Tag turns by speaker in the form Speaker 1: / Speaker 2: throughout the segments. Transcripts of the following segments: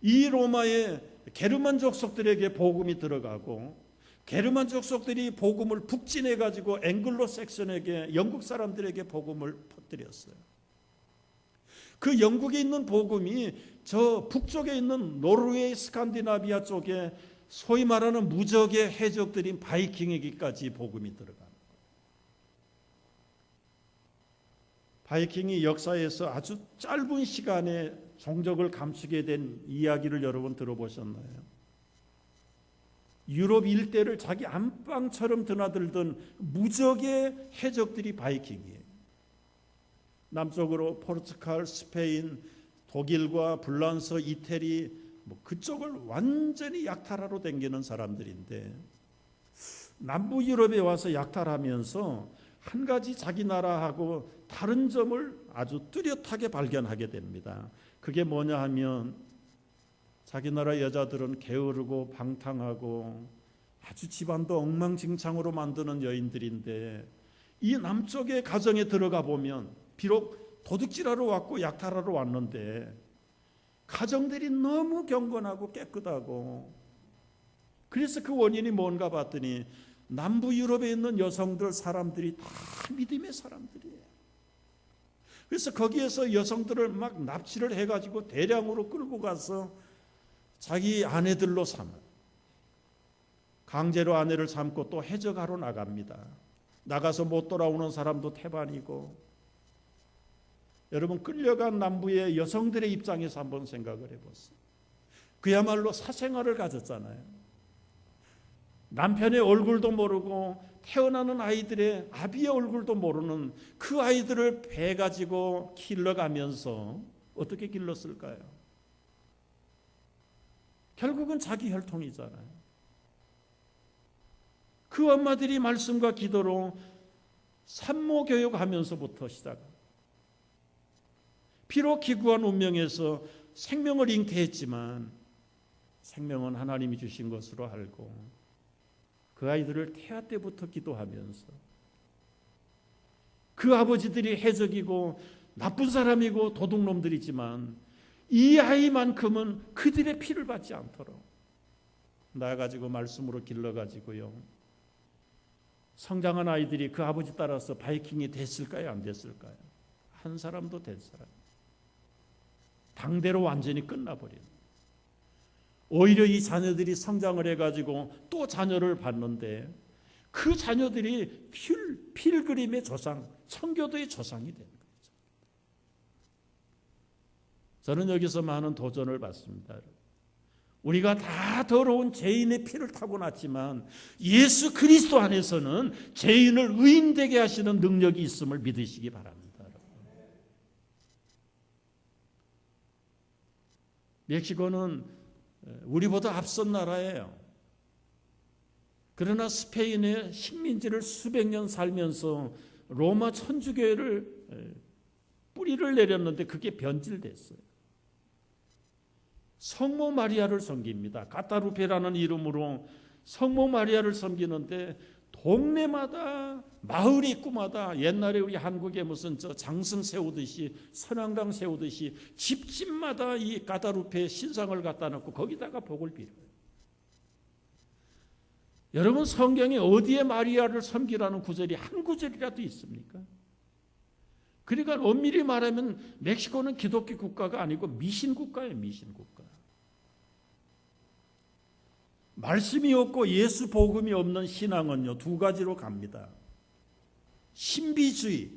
Speaker 1: 이 로마의 게르만 족속들에게 복음이 들어가고 게르만 족속들이 복음을 북진해 가지고 앵글로 섹션에게 영국 사람들에게 복음을 퍼뜨렸어요. 그 영국에 있는 복음이 저 북쪽에 있는 노르웨이 스칸디나비아 쪽에 소위 말하는 무적의 해적들인 바이킹에게까지 복음이 들어가는 거예요. 바이킹이 역사에서 아주 짧은 시간에 종족을 감추게 된 이야기를 여러분 들어보셨나요? 유럽 일대를 자기 안방처럼 드나들던 무적의 해적들이 바이킹이에요. 남쪽으로 포르투갈, 스페인, 독일과 불란서, 이태리 그쪽을 완전히 약탈하러 다니는 사람들인데 남부 유럽에 와서 약탈하면서 한 가지 자기 나라하고 다른 점을 아주 뚜렷하게 발견하게 됩니다. 그게 뭐냐 하면 자기 나라 여자들은 게으르고 방탕하고 아주 집안도 엉망진창으로 만드는 여인들인데 이 남쪽의 가정에 들어가 보면 비록 도둑질하러 왔고 약탈하러 왔는데 가정들이 너무 경건하고 깨끗하고 그래서 그 원인이 뭔가 봤더니 남부 유럽에 있는 여성들 사람들이 다 믿음의 사람들이에요. 그래서 거기에서 여성들을 막 납치를 해가지고 대량으로 끌고 가서 자기 아내들로 삼아 강제로 아내를 삼고 또 해적하러 나갑니다. 나가서 못 돌아오는 사람도 태반이고 여러분 끌려간 남부의 여성들의 입장에서 한번 생각을 해보세요. 그야말로 사생활을 가졌잖아요. 남편의 얼굴도 모르고 태어나는 아이들의 아비의 얼굴도 모르는 그 아이들을 배 가지고 길러가면서 어떻게 길렀을까요? 결국은 자기 혈통이잖아요. 그 엄마들이 말씀과 기도로 산모 교육하면서부터 시작합니다. 비록 기구한 운명에서 생명을 잉태했지만 생명은 하나님이 주신 것으로 알고 그 아이들을 태아 때부터 기도하면서 그 아버지들이 해적이고 나쁜 사람이고 도둑놈들이지만 이 아이만큼은 그들의 피를 받지 않도록 나아가지고 말씀으로 길러가지고요. 성장한 아이들이 그 아버지 따라서 바이킹이 됐을까요? 안 됐을까요? 한 사람도 된 사람. 당대로 완전히 끝나버린. 오히려 이 자녀들이 성장을 해가지고 또 자녀를 받는데 그 자녀들이 필그림의 조상, 청교도의 조상이 되는 거죠. 저는 여기서 많은 도전을 받습니다. 우리가 다 더러운 죄인의 피를 타고났지만 예수 그리스도 안에서는 죄인을 의인되게 하시는 능력이 있음을 믿으시기 바랍니다. 멕시코는 우리보다 앞선 나라예요. 그러나 스페인의 식민지를 수백 년 살면서 로마 천주교회를 뿌리를 내렸는데 그게 변질됐어요. 성모 마리아를 섬깁니다. 가타루페라는 이름으로 성모 마리아를 섬기는데 동네마다 마을 입구마다 옛날에 우리 한국에 무슨 장승 세우듯이 선앙당 세우듯이 집집마다 이 가다루페 신상을 갖다 놓고 거기다가 복을 빌어요. 여러분 성경에 어디에 마리아를 섬기라는 구절이 한 구절이라도 있습니까? 그러니까 엄밀히 말하면 멕시코는 기독교 국가가 아니고 미신 국가예요. 미신 국가. 말씀이 없고 예수 복음이 없는 신앙은요 두 가지로 갑니다. 신비주의,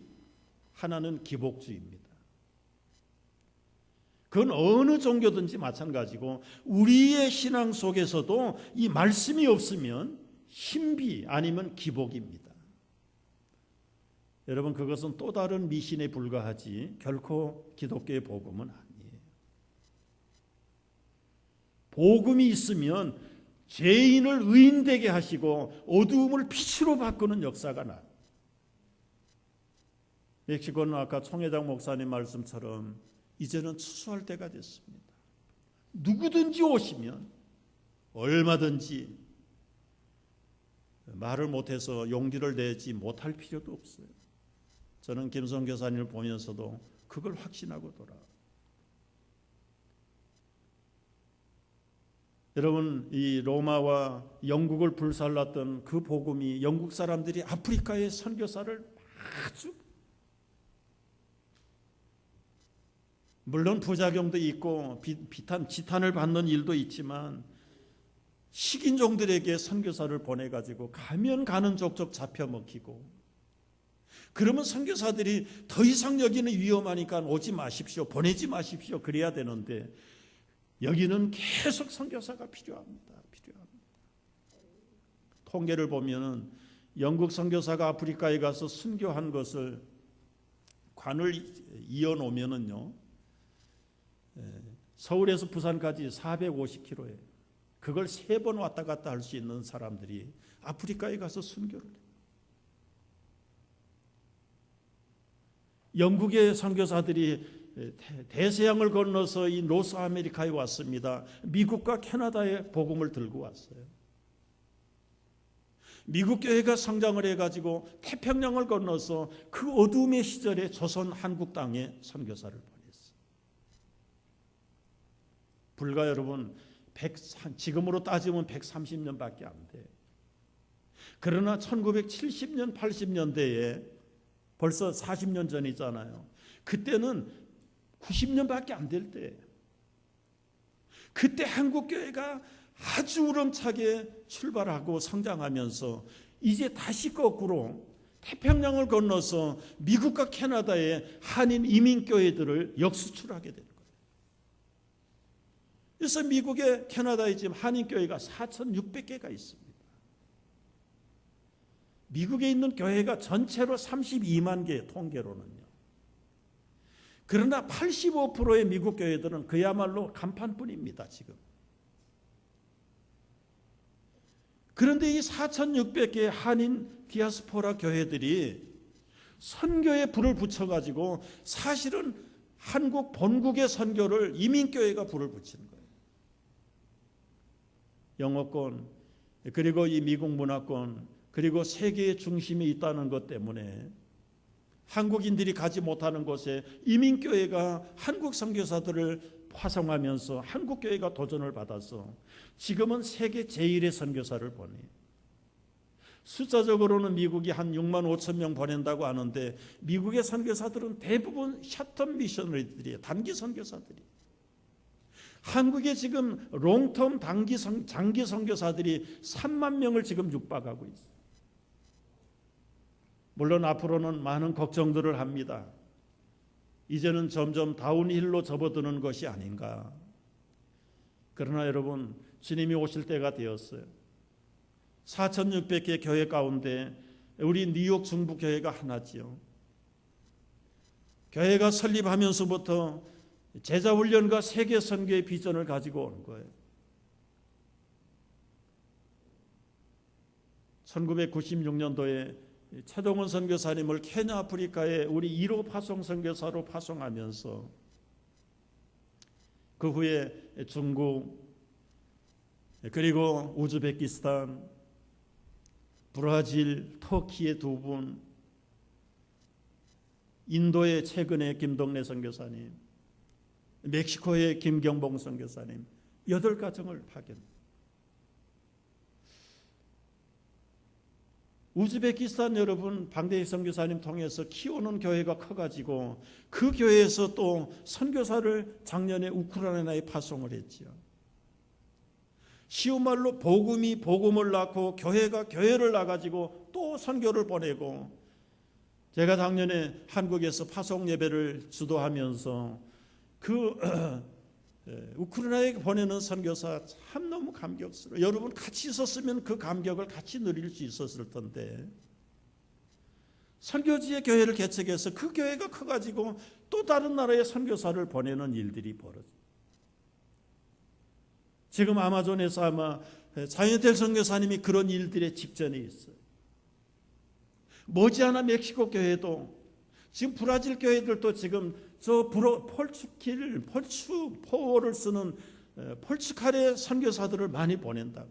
Speaker 1: 하나는 기복주의입니다. 그건 어느 종교든지 마찬가지고 우리의 신앙 속에서도 이 말씀이 없으면 신비 아니면 기복입니다. 여러분 그것은 또 다른 미신에 불과하지 결코 기독교의 복음은 아니에요. 복음이 있으면 죄인을 의인되게 하시고 어두움을 빛으로 바꾸는 역사가 나요. 멕시코는 아까 총회장 목사님 말씀처럼 이제는 추수할 때가 됐습니다. 누구든지 오시면 얼마든지 말을 못해서 용기를 내지 못할 필요도 없어요. 저는 김성 교사님을 보면서도 그걸 확신하고 돌아와요. 여러분, 이 로마와 영국을 불살랐던 그 복음이 영국 사람들이 아프리카의 선교사를 아주, 물론 부작용도 있고 지탄을 받는 일도 있지만 식인종들에게 선교사를 보내가지고 가면 가는 족족 잡혀먹히고, 그러면 선교사들이 더 이상 여기는 위험하니까 오지 마십시오, 보내지 마십시오 그래야 되는데, 여기는 계속 선교사가 필요합니다. 통계를 보면은 영국 선교사가 아프리카에 가서 순교한 것을 관을 이어 놓으면은요, 서울에서 부산까지 450km예요. 그걸 3번 왔다 갔다 할 수 있는 사람들이 아프리카에 가서 순교를 해요. 영국의 선교사들이 대서양을 건너서 이 노스 아메리카에 왔습니다. 미국과 캐나다에 복음을 들고 왔어요. 미국 교회가 성장을 해가지고 태평양을 건너서 그 어둠의 시절에 조선 한국 땅에 선교사를 보냈어요. 불과 여러분 지금으로 따지면 130년밖에 안 돼요. 그러나 1970년 80년대에 벌써 40년 전이잖아요. 그때는 90년밖에 안 될 때예요. 그때 한국교회가 아주 우렁차게 출발하고 성장하면서 이제 다시 거꾸로 태평양을 건너서 미국과 캐나다의 한인 이민교회들을 역수출하게 된 거예요. 그래서 미국에 캐나다에 지금 한인교회가 4,600개가 있습니다. 미국에 있는 교회가 전체로 32만 개 통계로는요. 그러나 85%의 미국 교회들은 그야말로 간판뿐입니다. 지금. 그런데 이 4,600개의 한인 디아스포라 교회들이 선교에 불을 붙여가지고 사실은 한국 본국의 선교를 이민교회가 불을 붙이는 거예요. 영어권, 그리고 이 미국 문화권, 그리고 세계의 중심에 있다는 것 때문에 한국인들이 가지 못하는 곳에 이민교회가 한국 선교사들을 파송하면서 한국교회가 도전을 받아서 지금은 세계 제1의 선교사를 보내요. 숫자적으로는 미국이 한 6만 5천 명 보낸다고 하는데 미국의 선교사들은 대부분 샷텀 미셔너리들이에요. 단기 선교사들이. 한국에 지금 롱텀 장기 선교사들이 3만 명을 지금 육박하고 있어요. 물론 앞으로는 많은 걱정들을 합니다. 이제는 점점 다운힐로 접어드는 것이 아닌가. 그러나 여러분, 주님이 오실 때가 되었어요. 4,600개 교회 가운데 우리 뉴욕 중부교회가 하나지요. 교회가 설립하면서부터 제자훈련과 세계선교의 비전을 가지고 온 거예요. 1996년도에 최동원 선교사님을 케냐 아프리카에 우리 1호 파송 선교사로 파송하면서 그 후에 중국, 그리고 우즈베키스탄, 브라질, 터키의 2분, 인도의 최근에 김동래 선교사님, 멕시코의 김경봉 선교사님 8가정을 파견. 우즈베키스탄 여러분 방대희 선교사님 통해서 키우는 교회가 커가지고 그 교회에서 또 선교사를 작년에 우크라이나에 파송을 했지요. 쉬운 말로 복음이 복음을 낳고 교회가 교회를 낳아가지고 또 선교를 보내고, 제가 작년에 한국에서 파송 예배를 주도하면서 그 우크라이나에 보내는 선교사 참 너무 감격스러워요. 여러분 같이 있었으면 그 감격을 같이 누릴 수 있었을 텐데, 선교지의 교회를 개척해서 그 교회가 커가지고 또 다른 나라에 선교사를 보내는 일들이 벌어져요. 지금 아마존에서 아마 자이언텔 선교사님이 그런 일들의 직전에 있어요. 머지않아 멕시코 교회도, 지금 브라질 교회들도 지금 저 포를 쓰는 폴츠칼의 선교사들을 많이 보낸다고.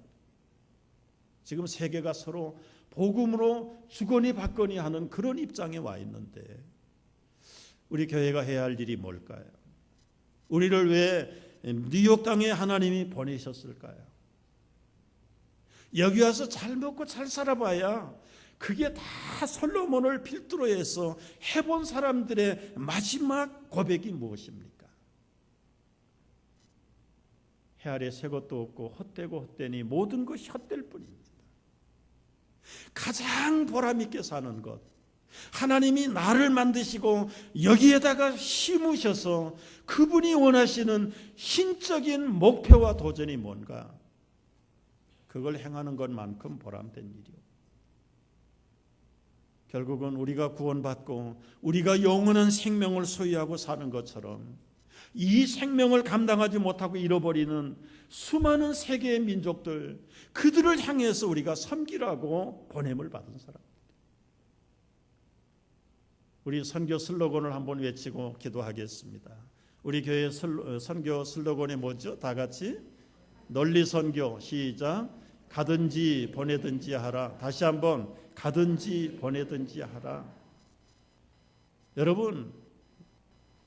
Speaker 1: 지금 세계가 서로 복음으로 주거니 받거니 하는 그런 입장에 와 있는데, 우리 교회가 해야 할 일이 뭘까요? 우리를 왜 뉴욕 땅에 하나님이 보내셨을까요? 여기 와서 잘 먹고 잘 살아봐야 그게 다 솔로몬을 필두로 해서 해본 사람들의 마지막 고백이 무엇입니까? 해 아래 새 것도 없고 헛되고 헛되니 모든 것이 헛될 뿐입니다. 가장 보람있게 사는 것, 하나님이 나를 만드시고 여기에다가 심으셔서 그분이 원하시는 신적인 목표와 도전이 뭔가, 그걸 행하는 것만큼 보람된 일이요. 결국은 우리가 구원받고 우리가 영원한 생명을 소유하고 사는 것처럼 이 생명을 감당하지 못하고 잃어버리는 수많은 세계의 민족들, 그들을 향해서 우리가 섬기라고 보냄을 받은 사람. 우리 선교 슬로건을 한번 외치고 기도하겠습니다. 우리 교회 선교 슬로건이 뭐죠? 다 같이 널리 선교. 시작. 가든지 보내든지 하라. 다시 한번 가든지 보내든지 하라. 여러분,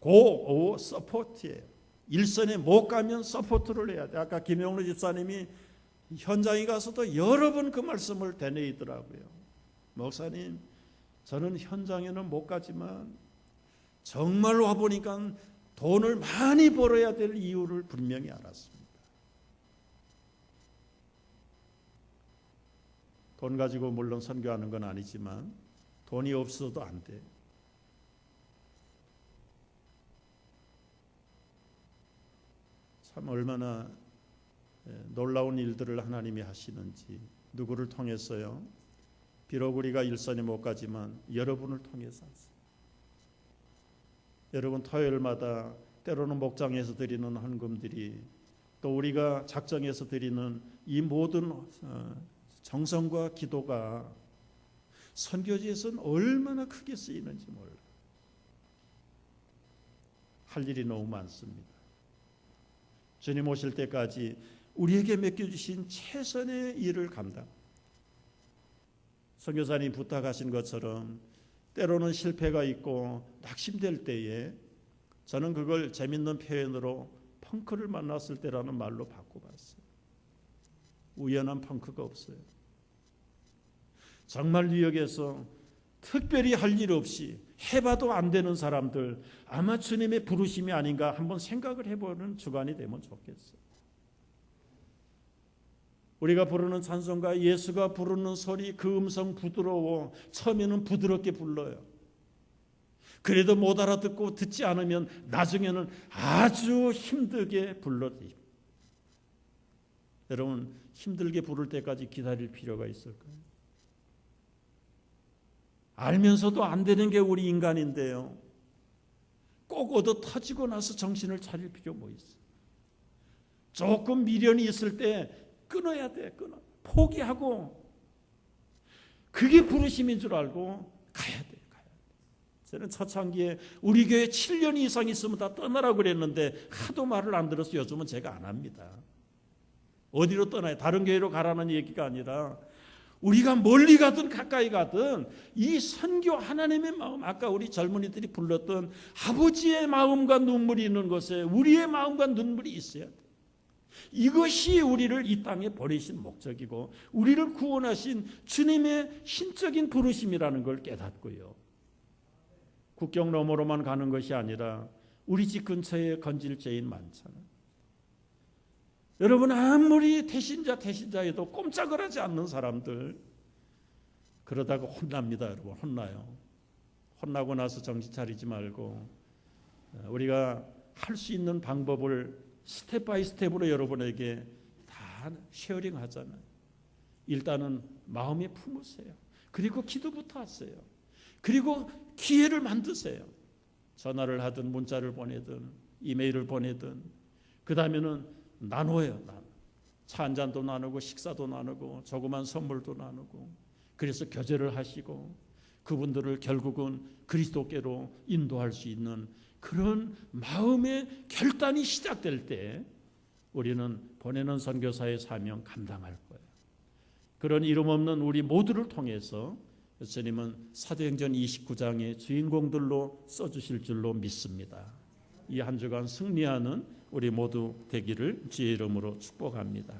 Speaker 1: 고 서포트예요. 일선에 못 가면 서포트를 해야 돼. 아까 김영로 집사님이 현장에 가서도 여러 번 그 말씀을 되뇌이더라고요. 목사님, 저는 현장에는 못 가지만 정말 와보니까 돈을 많이 벌어야 될 이유를 분명히 알았습니다. 돈 가지고 물론 선교하는 건 아니지만 돈이 없어도 안 돼. 참 얼마나 놀라운 일들을 하나님이 하시는지. 누구를 통해서요? 비록 우리가 일선에 못 가지만 여러분을 통해서 하세요. 여러분, 토요일마다 때로는 목장에서 드리는 헌금들이, 또 우리가 작정해서 드리는 이 모든 정성과 기도가 선교지에서는 얼마나 크게 쓰이는지 몰라요. 할 일이 너무 많습니다. 주님 오실 때까지 우리에게 맡겨주신 최선의 일을 감당. 선교사님 부탁하신 것처럼 때로는 실패가 있고 낙심될 때에 저는 그걸 재밌는 표현으로 펑크를 만났을 때라는 말로 바꿔봤어요. 우연한 펑크가 없어요. 정말 뉴욕에서 특별히 할 일 없이 해봐도 안 되는 사람들, 아마 주님의 부르심이 아닌가 한번 생각을 해보는 주간이 되면 좋겠어요. 우리가 부르는 찬송가, 예수가 부르는 소리, 그 음성 부드러워. 처음에는 부드럽게 불러요. 그래도 못 알아듣고 듣지 않으면 나중에는 아주 힘들게 불러드립니다. 여러분, 힘들게 부를 때까지 기다릴 필요가 있을까요? 알면서도 안 되는 게 우리 인간인데요. 꼭 얻어 터지고 나서 정신을 차릴 필요 뭐 있어요? 조금 미련이 있을 때 끊어야 돼. 끊어. 포기하고 그게 부르심인 줄 알고 가야 돼. 저는 초창기에 우리 교회 7년 이상 있으면 다 떠나라고 그랬는데 하도 말을 안 들어서 요즘은 제가 안 합니다. 어디로 떠나요? 다른 교회로 가라는 얘기가 아니라 우리가 멀리 가든 가까이 가든 이 선교 하나님의 마음, 아까 우리 젊은이들이 불렀던 아버지의 마음과 눈물이 있는 곳에 우리의 마음과 눈물이 있어야 돼. 이것이 우리를 이 땅에 보내신 목적이고 우리를 구원하신 주님의 신적인 부르심이라는 걸 깨닫고요. 국경 너머로만 가는 것이 아니라 우리 집 근처에 건질죄인 많잖아요. 여러분, 아무리 태신자여도 꼼짝을 하지 않는 사람들, 그러다가 혼납니다. 여러분, 혼나요. 혼나고 나서 정신 차리지 말고 우리가 할 수 있는 방법을 스텝 바이 스텝으로 여러분에게 다 쉐어링 하잖아요. 일단은 마음에 품으세요. 그리고 기도부터 하세요. 그리고 기회를 만드세요. 전화를 하든 문자를 보내든 이메일을 보내든, 그 다음에는 나눠요. 차 한 잔도 나누고 식사도 나누고 조그만 선물도 나누고, 그래서 교제를 하시고 그분들을 결국은 그리스도께로 인도할 수 있는 그런 마음의 결단이 시작될 때 우리는 보내는 선교사의 사명 감당할 거예요. 그런 이름 없는 우리 모두를 통해서 주님은 사도행전 29장의 주인공들로 써주실 줄로 믿습니다. 이 한 주간 승리하는 우리 모두 되기를 주의 이름으로 축복합니다.